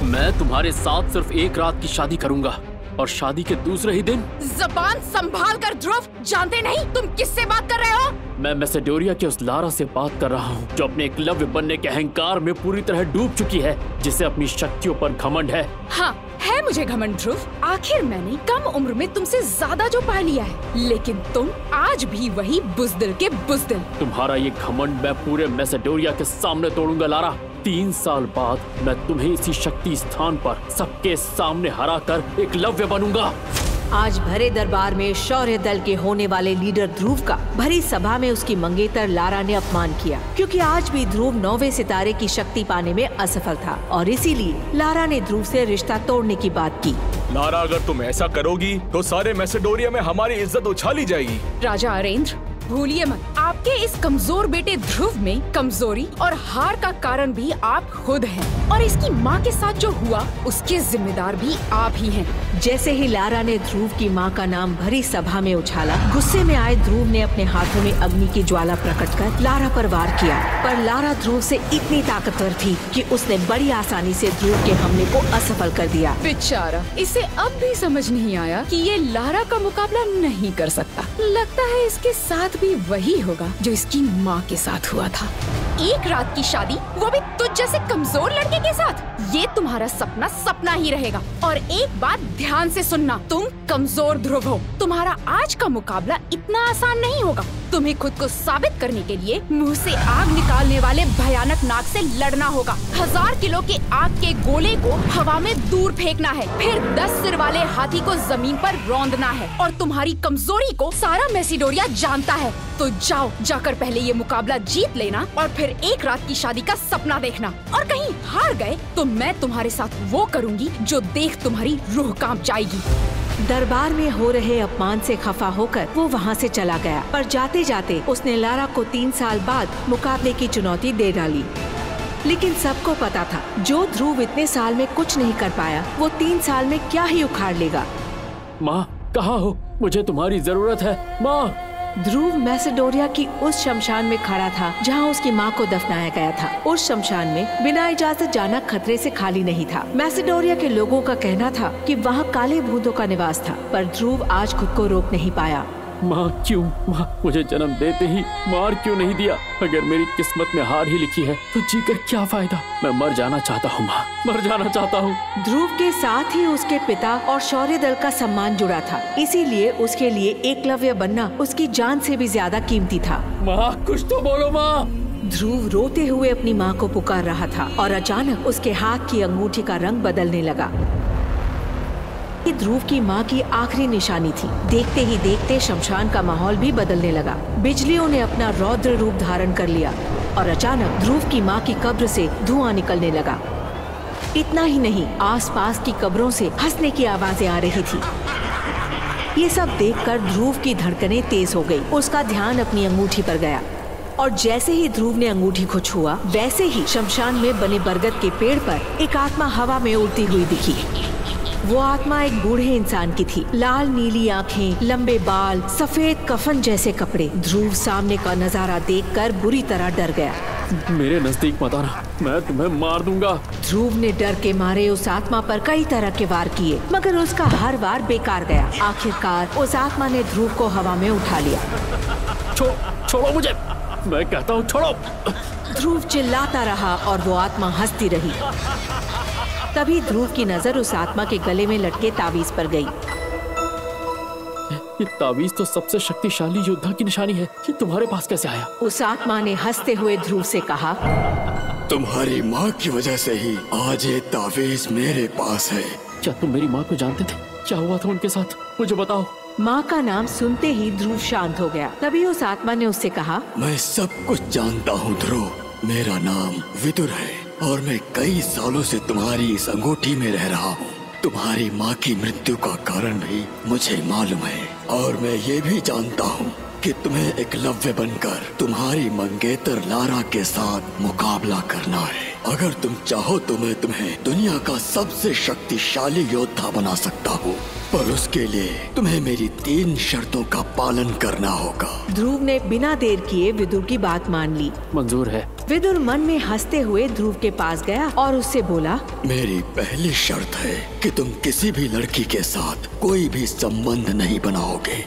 मैं तुम्हारे साथ सिर्फ एक रात की शादी करूंगा और शादी के दूसरे ही दिन। जबान संभाल कर ध्रुव, जानते नहीं तुम किससे बात कर रहे हो? मैं मैसेडोरिया के उस लारा से बात कर रहा हूँ जो अपने एकलव्य बनने के अहंकार में पूरी तरह डूब चुकी है, जिसे अपनी शक्तियों पर घमंड है। हाँ, है मुझे घमंड ध्रुव। आखिर मैंने कम उम्र में तुमसे ज्यादा जो पा लिया है, लेकिन तुम आज भी वही बुज़दिल के बुज़दिल। तुम्हारा ये घमंड मैं पूरे मैसेडोरिया के सामने तोड़ूंगा लारा। 3 साल बाद मैं तुम्हें इसी शक्ति स्थान पर सबके सामने हराकर एकलव्य बनूंगा। आज भरे दरबार में शौर्य दल के होने वाले लीडर ध्रुव का भरी सभा में उसकी मंगेतर लारा ने अपमान किया, क्योंकि आज भी ध्रुव 9वें सितारे की शक्ति पाने में असफल था और इसीलिए लारा ने ध्रुव से रिश्ता तोड़ने की बात की। लारा, अगर तुम ऐसा करोगी तो सारे मैसेडोरिया में हमारी इज्जत उछाली जाएगी। राजा अरेंद्र, भूलिए मत, आपके इस कमजोर बेटे ध्रुव में कमजोरी और हार का कारण भी आप खुद हैं, और इसकी माँ के साथ जो हुआ उसके जिम्मेदार भी आप ही हैं। जैसे ही लारा ने ध्रुव की माँ का नाम भरी सभा में उछाला, गुस्से में आए ध्रुव ने अपने हाथों में अग्नि की ज्वाला प्रकट कर लारा पर वार किया। पर लारा ध्रुव से इतनी ताकतवर थी कि उसने बड़ी आसानी से ध्रुव के हमले को असफल कर दिया। बेचारा, इसे अब भी समझ नहीं आया कि ये लारा का मुकाबला नहीं कर सकता। लगता है इसके साथ भी वही होगा जो इसकी माँ के साथ हुआ था। एक रात की शादी, वो भी तुझ जैसे कमजोर लड़के के साथ। ये तुम्हारा सपना सपना ही रहेगा। और एक बात ध्यान से सुनना, तुम कमजोर ध्रुव हो। तुम्हारा आज का मुकाबला इतना आसान नहीं होगा। तुम्हें खुद को साबित करने के लिए मुंह से आग निकालने वाले भयानक नाग से लड़ना होगा। 1000 किलो के आग के गोले को हवा में दूर फेंकना है, फिर 10 सिर वाले हाथी को जमीन पर रौंदना है। और तुम्हारी कमजोरी को सारा मैसेडोरिया जानता है। तो जाओ, जाकर पहले ये मुकाबला जीत लेना और फिर एक रात की शादी का सपना देखना। और कहीं हार गए तो मैं तुम्हारे साथ वो करूँगी जो देख तुम्हारी रूह कांप जाएगी। दरबार में हो रहे अपमान से खफा होकर वो वहाँ से चला गया, पर जाते जाते उसने लारा को 3 साल बाद मुकाबले की चुनौती दे डाली। लेकिन सबको पता था, जो ध्रुव इतने साल में कुछ नहीं कर पाया, वो 3 साल में क्या ही उखाड़ लेगा। माँ, कहाँ हो? मुझे तुम्हारी जरूरत है माँ। ध्रुव मैसेडोरिया की उस शमशान में खड़ा था जहां उसकी मां को दफनाया गया था। उस शमशान में बिना इजाजत जाना खतरे से खाली नहीं था। मैसेडोरिया के लोगों का कहना था कि वहां काले भूतों का निवास था, पर ध्रुव आज खुद को रोक नहीं पाया। माँ, क्यों? माँ, मुझे जन्म देते ही मार क्यों नहीं दिया? अगर मेरी किस्मत में हार ही लिखी है तो जीकर क्या फायदा? मैं मर जाना चाहता हूँ माँ, मर जाना चाहता हूँ। ध्रुव के साथ ही उसके पिता और शौर्य दल का सम्मान जुड़ा था, इसीलिए उसके लिए एकलव्य बनना उसकी जान से भी ज्यादा कीमती था। माँ, कुछ तो बोलो माँ। ध्रुव रोते हुए अपनी माँ को पुकार रहा था और अचानक उसके हाथ की अंगूठी का रंग बदलने लगा। ये ध्रुव की माँ की आखिरी निशानी थी। देखते ही देखते शमशान का माहौल भी बदलने लगा। बिजलियों ने अपना रौद्र रूप धारण कर लिया और अचानक ध्रुव की माँ की कब्र से धुआं निकलने लगा। इतना ही नहीं, आसपास की कब्रों से हंसने की आवाजें आ रही थी। ये सब देखकर ध्रुव की धड़कनें तेज हो गई। उसका ध्यान अपनी अंगूठी पर गया और जैसे ही ध्रुव ने अंगूठी को छुआ, वैसे ही शमशान में बने बरगद के पेड़ पर एक आत्मा हवा में उड़ती हुई दिखी। वो आत्मा एक बूढ़े इंसान की थी। लाल नीली आंखें, लंबे बाल, सफेद कफन जैसे कपड़े। ध्रुव सामने का नजारा देखकर बुरी तरह डर गया। मेरे नजदीक मत आना, मैं तुम्हें मार दूंगा। ध्रुव ने डर के मारे उस आत्मा पर कई तरह के वार किए, मगर उसका हर वार बेकार गया। आखिरकार उस आत्मा ने ध्रुव को हवा में उठा लिया। छोड़ो मुझे, मैं कहता हूँ छोड़ो। ध्रुव चिल्लाता रहा और वो आत्मा हंसती रही। तभी ध्रुव की नजर उस आत्मा के गले में लटके तावीज पर गई। ये तावीज तो सबसे शक्तिशाली योद्धा की निशानी है। ये तुम्हारे पास कैसे आया? उस आत्मा ने हंसते हुए ध्रुव से कहा, तुम्हारी माँ की वजह से ही आज ये तावीज मेरे पास है। क्या तुम मेरी माँ को जानते थे? क्या हुआ था उनके साथ? मुझे बताओ। माँ का नाम सुनते ही ध्रुव शांत हो गया। तभी उस आत्मा ने उससे कहा, मैं सब कुछ जानता हूँ ध्रुव। मेरा नाम विदुर है और मैं कई सालों से तुम्हारी इस अंगूठी में रह रहा हूँ। तुम्हारी माँ की मृत्यु का कारण भी मुझे मालूम है और मैं ये भी जानता हूँ कि तुम्हें एकलव्य बनकर तुम्हारी मंगेतर लारा के साथ मुकाबला करना है। अगर तुम चाहो तो मैं तुम्हें दुनिया का सबसे शक्तिशाली योद्धा बना सकता हूँ, पर उसके लिए तुम्हें मेरी 3 शर्तों का पालन करना होगा। ध्रुव ने बिना देर किए विदुर की बात मान ली। मंजूर है, विदुर मन में हंसते हुए ध्रुव के पास गया और उससे बोला, मेरी पहली शर्त है कि तुम किसी भी लड़की के साथ कोई भी संबंध नहीं बनाओगे।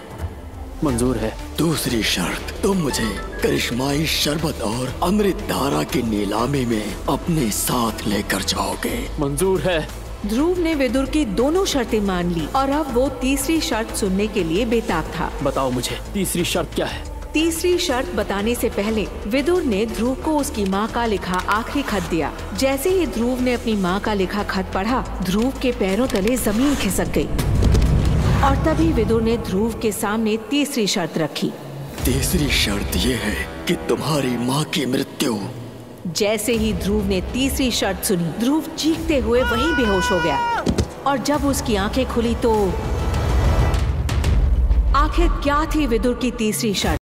मंजूर है। दूसरी शर्त, तुम मुझे करिश्माई शरबत और अमृत धारा की नीलामी में अपने साथ लेकर जाओगे। मंजूर है। ध्रुव ने विदुर की दोनों शर्तें मान ली और अब वो तीसरी शर्त सुनने के लिए बेताब था। बताओ मुझे तीसरी शर्त क्या है? तीसरी शर्त बताने से पहले विदुर ने ध्रुव को उसकी माँ का लिखा आखिरी खत दिया। जैसे ही ध्रुव ने अपनी माँ का लिखा खत पढ़ा, ध्रुव के पैरों तले जमीन खिसक गई और तभी विदुर ने ध्रुव के सामने तीसरी शर्त रखी। तीसरी शर्त ये है कि तुम्हारी माँ की मृत्यु। जैसे ही ध्रुव ने तीसरी शर्त सुनी, ध्रुव चीखते हुए वहीं बेहोश हो गया और जब उसकी आंखें खुली तो आखिर क्या थी विदुर की तीसरी शर्त?